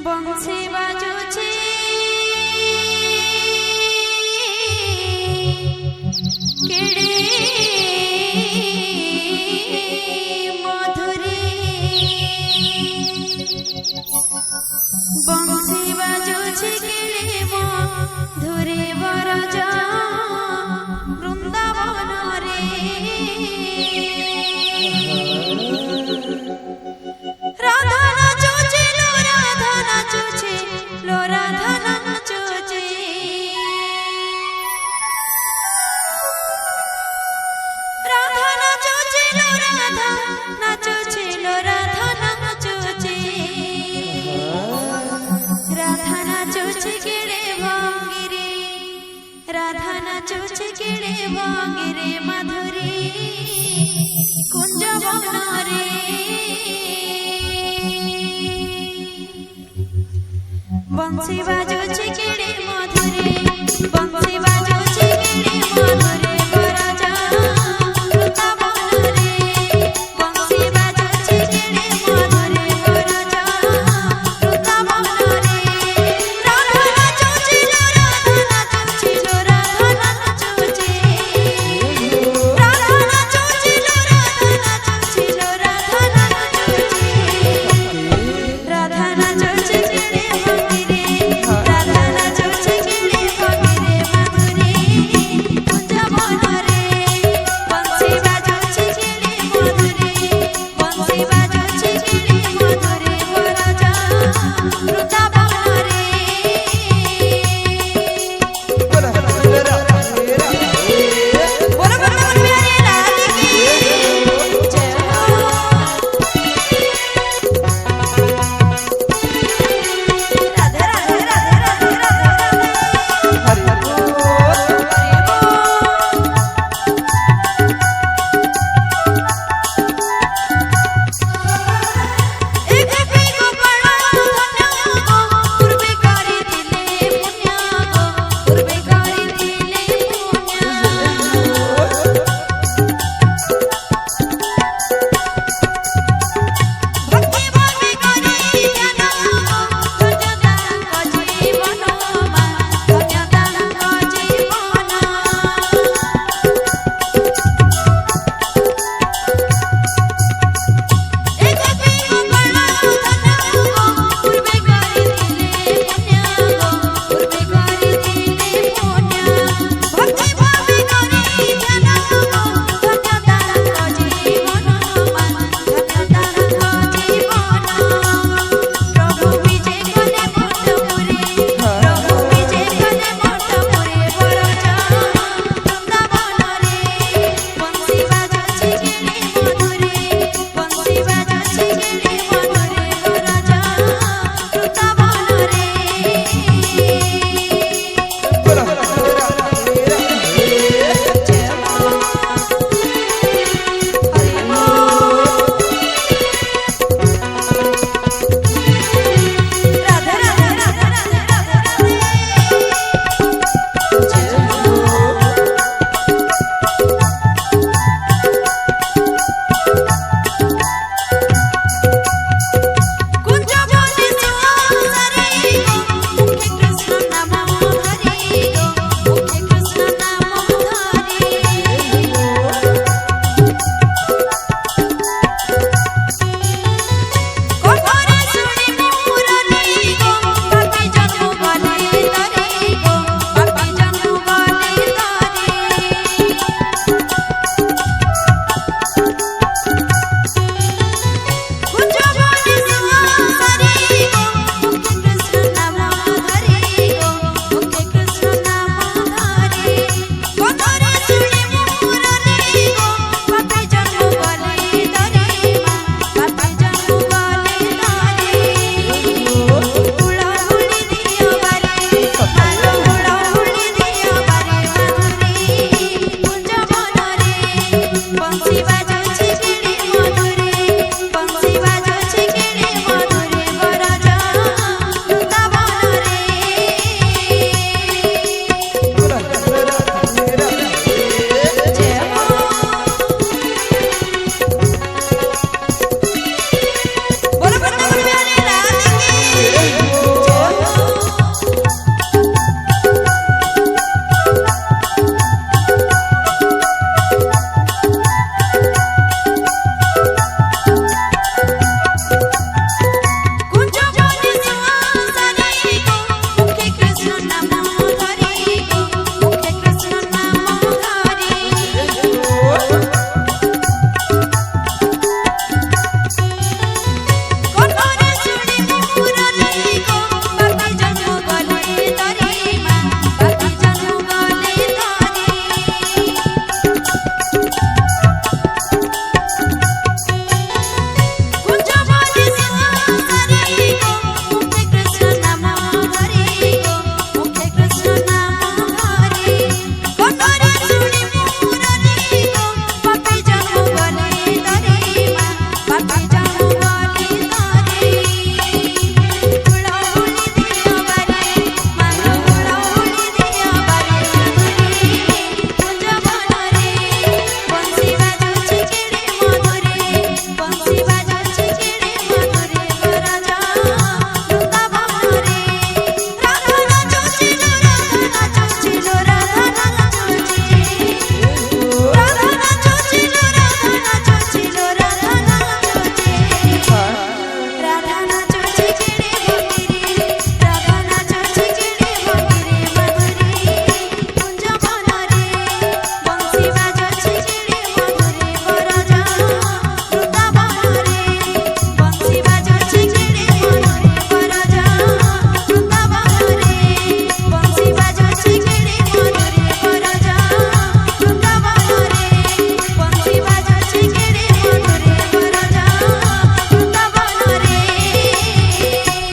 बंसी बाजुची केड़ी मधुरी बंसी बाजुची केड़ी मधुरी बरजा वृंदावन रे राधा नाचुची लो राधा नाचुची लो राधा नाचुची राधा नाचुची लो राधा नाचुची लो राधा नाचुची राधा नाचुची केड़े भांगिरे राधा नाचुची केड़े भांगिरे माधुरी कुंज वन रे बंसी बाजुची केड़ी मधुरे बंसी बाजुची केड़ी मधुरे बरजा वृंदावन रे बंसी बाजुची केड़ी मधुरे बरजा वृंदावन रे राधा नाचुची लो राधा नाचुची लो राधा नाचुची राधा नाचुची लो राधा नाचुची लो राधा नाचुची राधा नाचुची केड़ी Ruta